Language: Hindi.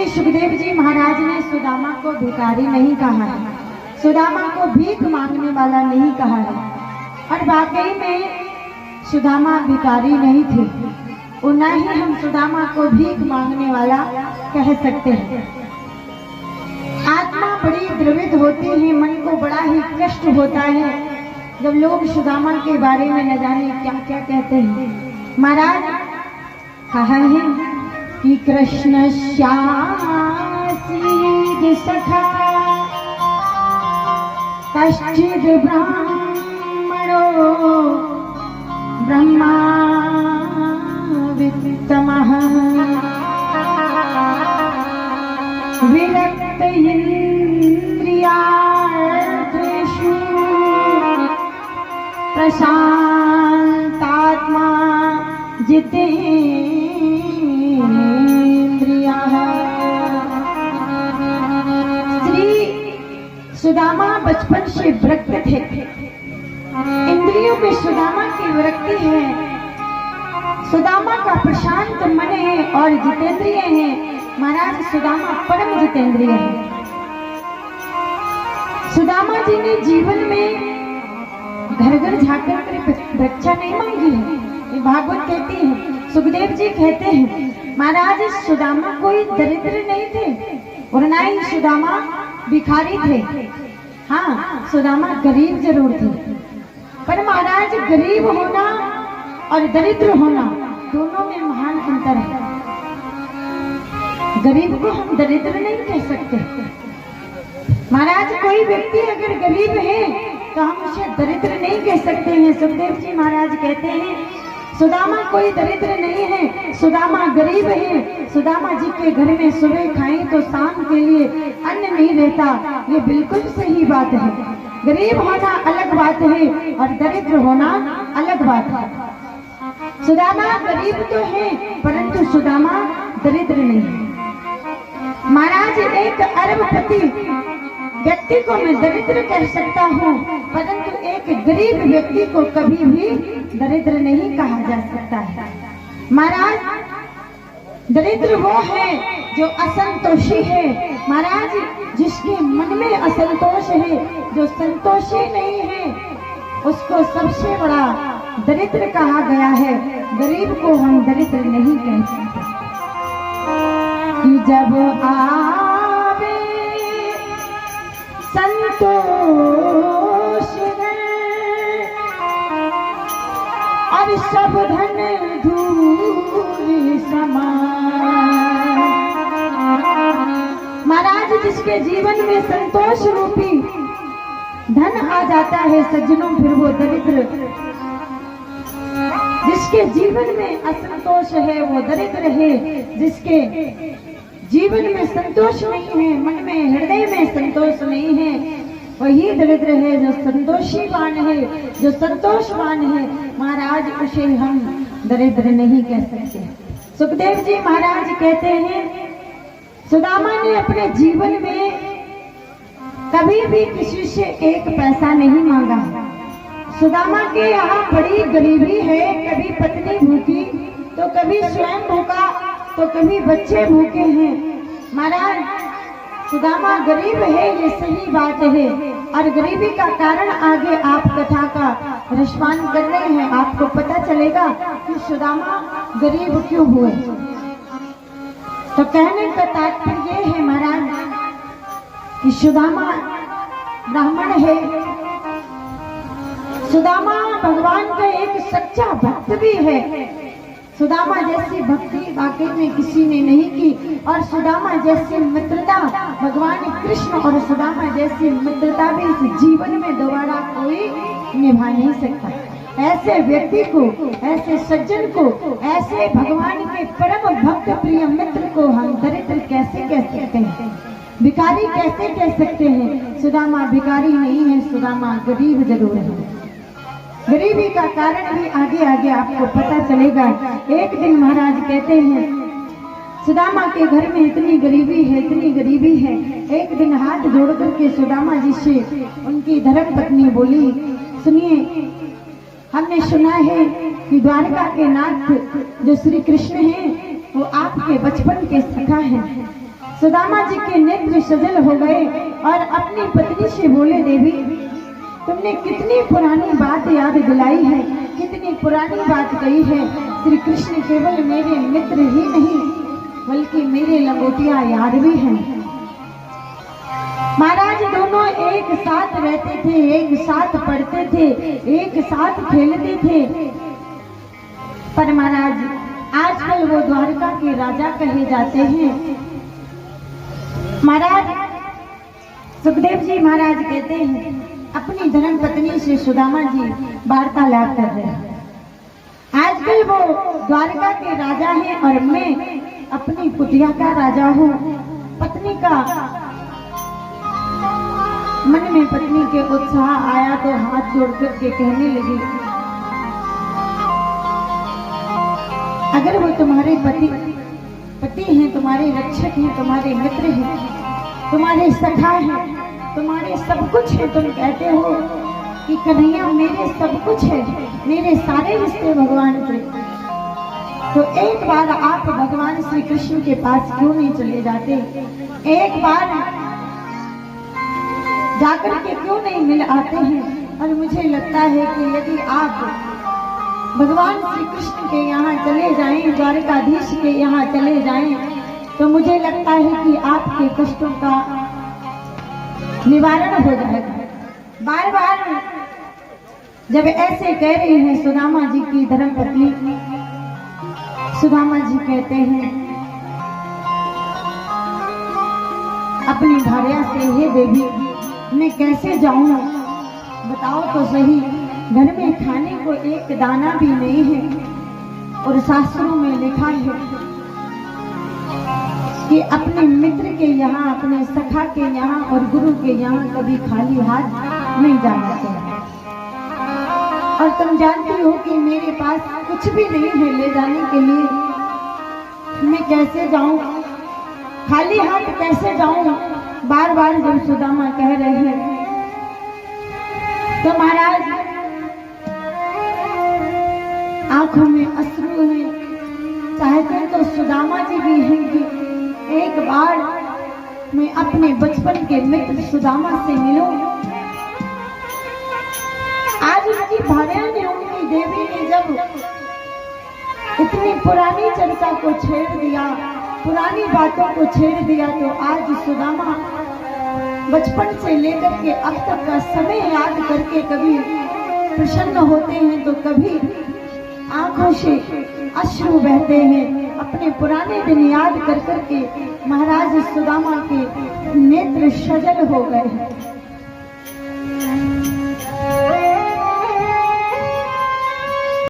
श्री सुखदेव जी महाराज ने सुदामा को भिखारी नहीं कहा है, सुदामा को भीख मांगने वाला नहीं कहा है। और वाकई में सुदामा भिखारी नहीं थे, और न ही हम सुदामा को भीख मांगने वाला कह सकते हैं। आत्मा बड़ी द्रवित होती है, मन को बड़ा ही कष्ट होता है जब लोग सुदामा के बारे में न जाने क्या क्या कहते हैं। महाराज कहा है कि कृष्ण श्यासी सखा कश्चिद ब्राह्मणो ब्रह्मा वित्तमः विरक्त इंद्रियार्थेषु प्रशांतात्मा जितेन्द्रियः। श्री सुदामा बचपन से विरक्त थे, इंद्रियों में सुदामा की विरक्ति है। सुदामा का प्रशांत मन है और जितेंद्रिय है। महाराज सुदामा परम जितेंद्रिय है। सुदामा जी ने जीवन में घर घर जाकर रक्षा नहीं मांगी है। ये भागवत कहती है, सुखदेव जी कहते हैं महाराज सुदामा कोई दरिद्र नहीं थे और ना ही सुदामा भिखारी थे। हाँ, सुदामा गरीब जरूर थे, पर महाराज गरीब होना और दरिद्र होना दोनों में महान अंतर है। गरीब को हम दरिद्र नहीं कह सकते। महाराज कोई व्यक्ति अगर गरीब है तो हम उसे दरिद्र नहीं कह सकते हैं। सुखदेव जी महाराज कहते हैं सुदामा कोई दरिद्र नहीं है, सुदामा गरीब है। सुदामा जी के घर में सुबह खाएं तो शाम के लिए अन्न नहीं रहता, ये बिल्कुल सही बात है। गरीब होना अलग बात है और दरिद्र होना अलग बात है। सुदामा गरीब तो है परंतु सुदामा दरिद्र नहीं है। महाराज एक अरबपति व्यक्ति को मैं दरिद्र कह सकता हूँ, परंतु एक गरीब व्यक्ति को कभी भी दरिद्र नहीं कहा जा सकता है। महाराज दरिद्र वो है जो असंतोषी है। महाराज जिसके मन में असंतोष है, जो संतोषी नहीं है, उसको सबसे बड़ा दरिद्र कहा गया है। गरीब को हम दरिद्र नहीं कह सकते। कि जब आवे संतोष और सब धन धूल समान। महाराज जिसके जीवन में संतोष रूपी धन आ जाता है सज्जनों, फिर वो दरिद्र। जिसके जीवन में असंतोष है वो दरिद्र है। जिसके जीवन में संतोष नहीं है, मन में हृदय में संतोष नहीं है, वही दरिद्र है। जो संतोषीवान है, जो संतोषवान है, महाराज उसे हम दरिद्र नहीं कह सकते। सुखदेव जी महाराज कहते हैं सुदामा ने अपने जीवन में कभी भी किसी से एक पैसा नहीं मांगा। सुदामा के यहाँ बड़ी गरीबी है, कभी पत्नी भूखी तो कभी स्वयं भूखा तो कभी बच्चे भूखे हैं। महाराज सुदामा गरीब है, ये सही बात है, और गरीबी का कारण आगे आप कथा का रसपान कर रहे हैं, आपको पता चलेगा कि सुदामा गरीब क्यों हुए। तो कहने का तात्पर्य ये है महाराज कि सुदामा ब्राह्मण है, सुदामा भगवान का एक सच्चा भक्त भी है। सुदामा जैसी भक्ति वाकई में किसी ने नहीं की, और सुदामा जैसी मित्रता भगवान कृष्ण और सुदामा जैसी मित्रता भी इस जीवन में दोबारा कोई निभा नहीं सकता। ऐसे व्यक्ति को, ऐसे सज्जन को, ऐसे भगवान के परम भक्त प्रिय मित्र को हम दरिद्र कैसे कह सकते हैं, भिखारी कैसे कह सकते हैं। सुदामा भिखारी नहीं है, सुदामा गरीब जरूर है। गरीबी का कारण भी आगे आगे आपको पता चलेगा। एक दिन महाराज कहते हैं सुदामा के घर में इतनी गरीबी है, इतनी गरीबी है। एक दिन हाथ जोड़ करके सुदामा जी से उनकी धर्म पत्नी बोली, सुनिए हमने सुना है कि द्वारका के नाथ जो श्री कृष्ण हैं वो आपके बचपन के सखा हैं। सुदामा जी के नेत्र सजल हो गए और अपनी पत्नी से बोले, देवी तुमने कितनी पुरानी बात याद दिलाई है, कितनी पुरानी बात कही है। श्री कृष्ण केवल मेरे मित्र ही नहीं बल्कि मेरे लंगोटिया यार भी हैं। महाराज दोनों एक साथ रहते थे, एक साथ पढ़ते थे, एक साथ खेलते थे। पर महाराज आजकल वो द्वारका के राजा कहे जाते हैं। महाराज सुखदेव जी महाराज कहते हैं, अपनी धर्म पत्नी से सुदामा जी वार्तालाप कर रहे हैं। आजकल वो द्वारका के राजा हैं और मैं अपनी कुटिया का राजा हूँ। पत्नी का मन में पत्नी के उत्साह आया तो हाथ जोड़ करके कहने लगी, अगर वो तुम्हारे पति हैं, तुम्हारे रक्षक हैं, तुम्हारे मित्र हैं, तुम्हारे सखा हैं, तुम्हारे सब कुछ है, तुम कहते हो कि कन्हैया मेरे सब कुछ है, मेरे सारे रिश्ते भगवान से, तो एक बार आप भगवान श्री कृष्ण के पास क्यों नहीं चले जाते? एक बार जाकर के क्यों नहीं मिल आते हैं? और मुझे लगता है कि यदि आप भगवान श्री कृष्ण के यहाँ चले जाएं, द्वारकाधीश के यहाँ चले जाएं, तो मुझे लगता है कि आपके कष्टों का निवारण हो जाएगा। बार बार जब ऐसे कह रही हैं सुदामा जी की धर्मपत्नी, सुदामा जी कहते हैं अपनी भार्या से, हे देवी मैं कैसे जाऊं, बताओ तो सही। घर में खाने को एक दाना भी नहीं है और शास्त्रों में लिखा है कि अपने मित्र के यहाँ, अपने सखा के यहाँ और गुरु के यहाँ कभी खाली हाथ नहीं जाना चाहिए। और तुम जानती हो कि मेरे पास कुछ भी नहीं है ले जाने के लिए, मैं कैसे जाऊं, खाली हाथ कैसे जाऊं? बार बार जब सुदामा कह रहे हैं तो महाराज आंखों में अश्रु हैं। चाहते तो सुदामा जी भी हैं कि एक बार मैं अपने बचपन के मित्र सुदामा से मिलूं। आज उनकी भार्या ने, उनकी देवी ने जब इतनी पुरानी चर्चा को छेड़ दिया, पुरानी बातों को छेड़ दिया, तो आज सुदामा बचपन से लेकर के अब तक का समय याद करके कभी प्रसन्न होते हैं तो कभी आंखों से अश्रु बहते हैं। अपने पुराने दिन याद कर करके महाराज सुदामा के नेत्र सजल हो गए हैं।